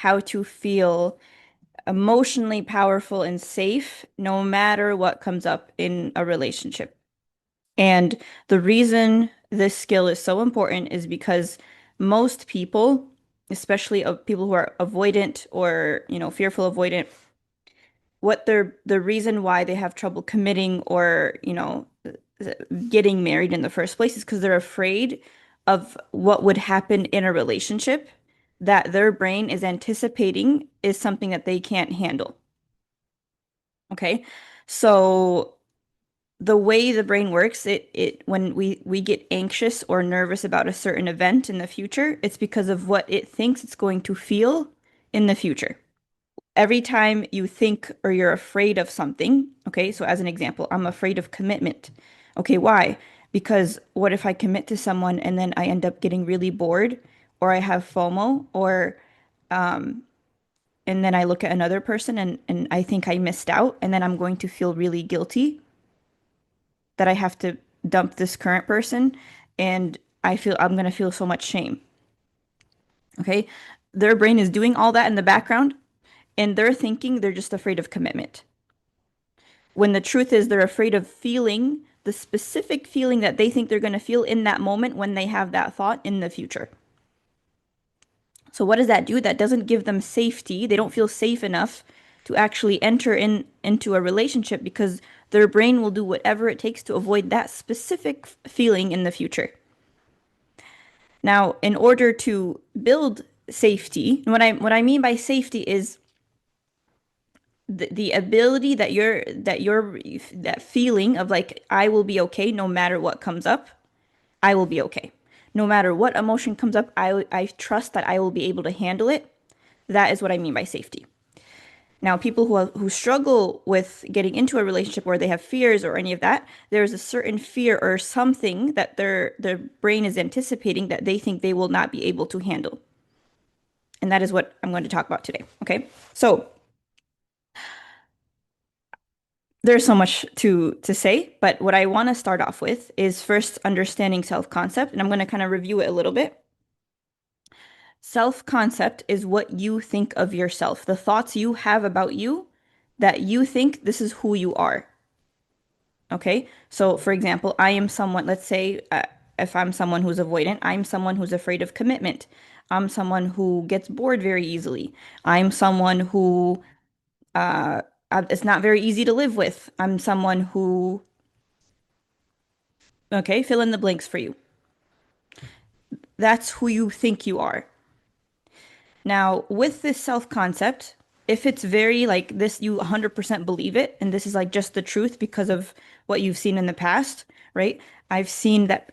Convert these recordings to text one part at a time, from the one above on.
how to feel emotionally powerful and safe no matter what comes up in a relationship. And the reason this skill is so important is because most people, especially of people who are avoidant or, fearful avoidant, what the reason why they have trouble committing or, getting married in the first place is because they're afraid of what would happen in a relationship that their brain is anticipating is something that they can't handle. Okay. So the way the brain works, it when we get anxious or nervous about a certain event in the future, it's because of what it thinks it's going to feel in the future. Every time you think or you're afraid of something, okay, so as an example, I'm afraid of commitment. Okay, why? Because what if I commit to someone and then I end up getting really bored or I have FOMO or and then I look at another person and I think I missed out and then I'm going to feel really guilty that I have to dump this current person and I'm going to feel so much shame. Okay? Their brain is doing all that in the background and they're thinking they're just afraid of commitment. When the truth is they're afraid of feeling the specific feeling that they think they're going to feel in that moment when they have that thought in the future. So what does that do? That doesn't give them safety. They don't feel safe enough to actually enter into a relationship because their brain will do whatever it takes to avoid that specific feeling in the future. Now, in order to build safety, what I mean by safety is the ability that feeling of like I will be okay no matter what comes up. I will be okay. No matter what emotion comes up, I trust that I will be able to handle it. That is what I mean by safety. Now, people who struggle with getting into a relationship where they have fears or any of that, there's a certain fear or something that their brain is anticipating that they think they will not be able to handle. And that is what I'm going to talk about today. Okay. So there's so much to say, but what I want to start off with is first understanding self-concept, and I'm going to kind of review it a little bit. Self-concept is what you think of yourself, the thoughts you have about you that you think this is who you are. Okay. So, for example, I am someone, let's say, if I'm someone who's avoidant, I'm someone who's afraid of commitment. I'm someone who gets bored very easily. I'm someone who it's not very easy to live with. I'm someone who, okay, fill in the blanks for you. That's who you think you are. Now, with this self-concept, if it's very like this, you 100% believe it, and this is like just the truth because of what you've seen in the past, right? I've seen that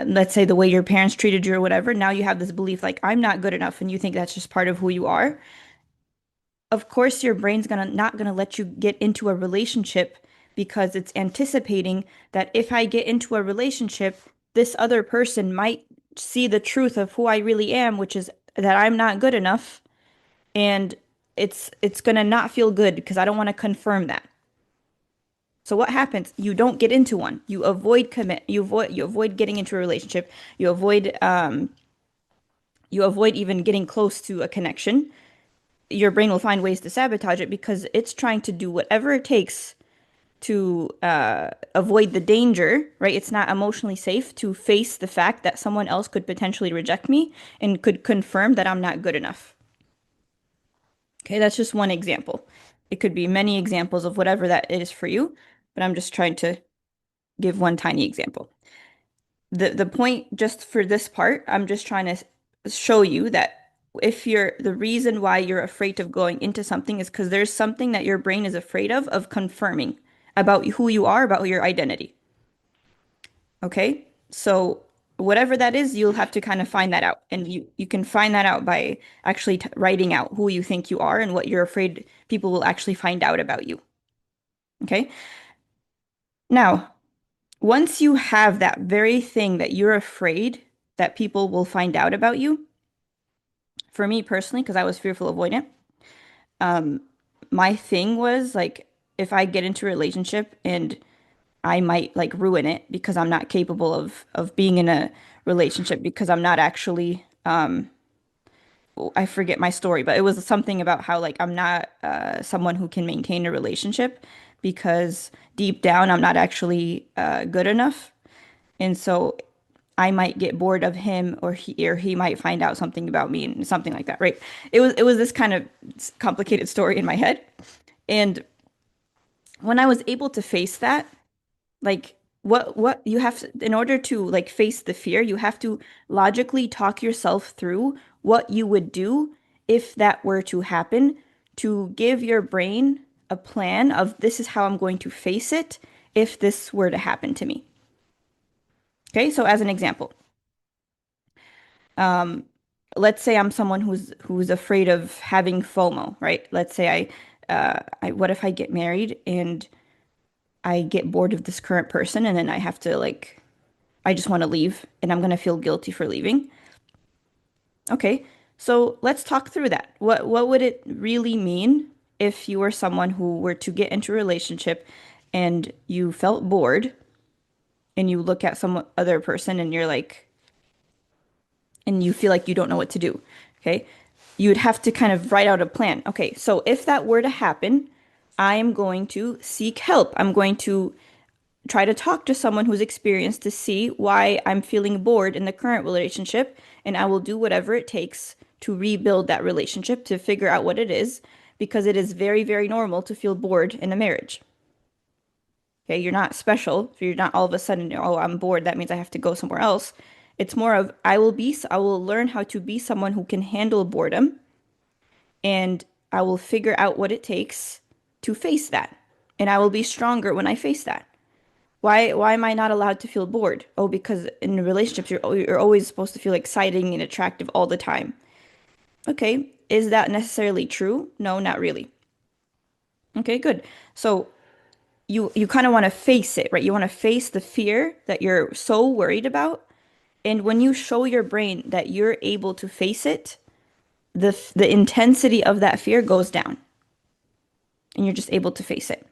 let's say the way your parents treated you or whatever, now you have this belief like I'm not good enough, and you think that's just part of who you are. Of course, your brain's gonna not gonna let you get into a relationship because it's anticipating that if I get into a relationship, this other person might see the truth of who I really am, which is that I'm not good enough, and it's gonna not feel good because I don't want to confirm that. So what happens? You don't get into one. You avoid commit. You avoid getting into a relationship. You avoid even getting close to a connection. Your brain will find ways to sabotage it because it's trying to do whatever it takes to avoid the danger, right? It's not emotionally safe to face the fact that someone else could potentially reject me and could confirm that I'm not good enough. Okay, that's just one example. It could be many examples of whatever that is for you, but I'm just trying to give one tiny example. The point just for this part, I'm just trying to show you that if you're the reason why you're afraid of going into something is because there's something that your brain is afraid of confirming about who you are, about your identity. Okay? So whatever that is, you'll have to kind of find that out. And you can find that out by actually t writing out who you think you are and what you're afraid people will actually find out about you. Okay? Now, once you have that very thing that you're afraid that people will find out about you, for me personally, because I was fearful avoidant, um, my thing was like if I get into a relationship and I might like ruin it because I'm not capable of being in a relationship because I'm not actually I forget my story, but it was something about how like I'm not someone who can maintain a relationship because deep down I'm not actually good enough. And so I might get bored of him or he might find out something about me and something like that, right? It was this kind of complicated story in my head. And when I was able to face that, like what you have in order to like face the fear, you have to logically talk yourself through what you would do if that were to happen, to give your brain a plan of this is how I'm going to face it if this were to happen to me. Okay, so as an example, let's say I'm someone who's afraid of having FOMO, right? Let's say I what if I get married and I get bored of this current person and then I have to like I just want to leave and I'm going to feel guilty for leaving. Okay. So let's talk through that. What would it really mean if you were someone who were to get into a relationship and you felt bored and you look at some other person and you're like and you feel like you don't know what to do. Okay? You would have to kind of write out a plan. Okay, so if that were to happen, I am going to seek help. I'm going to try to talk to someone who's experienced to see why I'm feeling bored in the current relationship, and I will do whatever it takes to rebuild that relationship to figure out what it is, because it is very, very normal to feel bored in a marriage. Okay, you're not special. If you're not all of a sudden, oh, I'm bored, that means I have to go somewhere else. It's more of I will learn how to be someone who can handle boredom, and I will figure out what it takes to face that. And I will be stronger when I face that. Why am I not allowed to feel bored? Oh, because in relationships you're always supposed to feel exciting and attractive all the time. Okay, is that necessarily true? No, not really. Okay, good. So you kind of want to face it, right? You want to face the fear that you're so worried about. And when you show your brain that you're able to face it, the intensity of that fear goes down and you're just able to face it.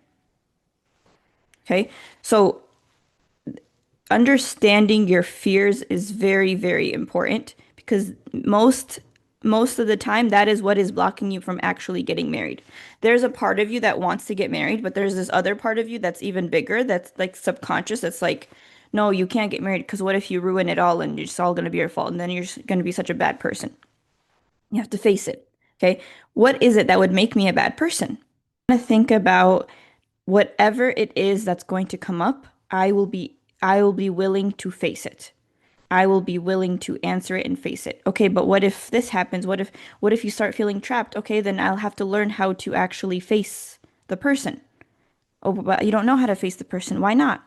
Okay? So understanding your fears is very, very important because most of the time that is what is blocking you from actually getting married. There's a part of you that wants to get married, but there's this other part of you that's even bigger, that's like subconscious, that's like, no, you can't get married because what if you ruin it all and it's all going to be your fault and then you're going to be such a bad person. You have to face it. Okay? What is it that would make me a bad person? I think about whatever it is that's going to come up, I will be willing to face it. I will be willing to answer it and face it. Okay, but what if this happens? What if you start feeling trapped? Okay, then I'll have to learn how to actually face the person. Oh, but you don't know how to face the person. Why not?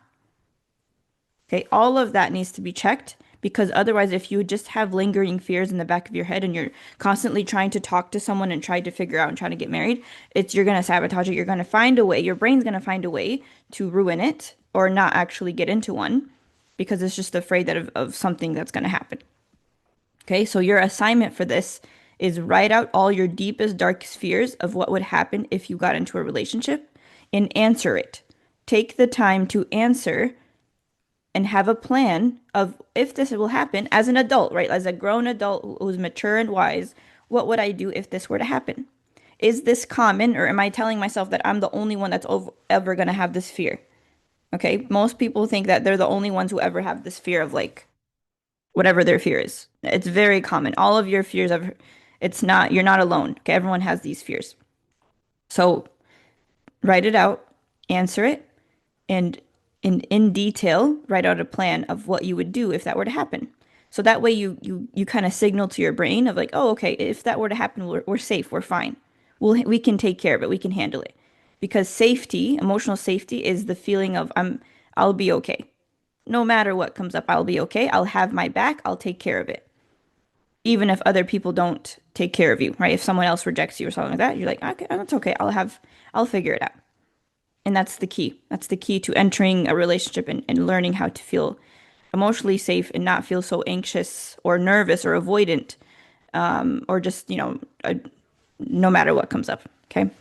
Okay, all of that needs to be checked because otherwise, if you just have lingering fears in the back of your head and you're constantly trying to talk to someone and try to figure out and try to get married, it's you're gonna sabotage it. You're gonna find a way, your brain's gonna find a way to ruin it or not actually get into one because it's just afraid that of something that's gonna happen. Okay, so your assignment for this is write out all your deepest, darkest fears of what would happen if you got into a relationship and answer it. Take the time to answer and have a plan of if this will happen as an adult, right? As a grown adult who's mature and wise, what would I do if this were to happen? Is this common, or am I telling myself that I'm the only one that's ever going to have this fear? Okay, most people think that they're the only ones who ever have this fear of like whatever their fear is. It's very common. All of your fears of it's not, you're not alone. Okay, everyone has these fears. So write it out, answer it, and in detail write out a plan of what you would do if that were to happen. So that way you kind of signal to your brain of like, oh, okay, if that were to happen, we're safe, we're fine. We can take care of it, we can handle it. Because safety, emotional safety is the feeling of I'll be okay. No matter what comes up, I'll be okay. I'll have my back, I'll take care of it. Even if other people don't take care of you, right? If someone else rejects you or something like that, you're like, okay, that's okay. I'll figure it out. And that's the key. That's the key to entering a relationship and learning how to feel emotionally safe and not feel so anxious or nervous or avoidant or just, no matter what comes up. Okay.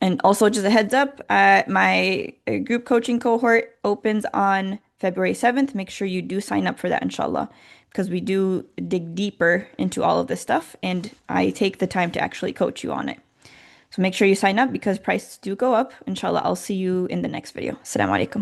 And also, just a heads up, my group coaching cohort opens on February 7th. Make sure you do sign up for that, inshallah. because we do dig deeper into all of this stuff, and I take the time to actually coach you on it. So make sure you sign up because prices do go up. Inshallah, I'll see you in the next video. Assalamu alaikum.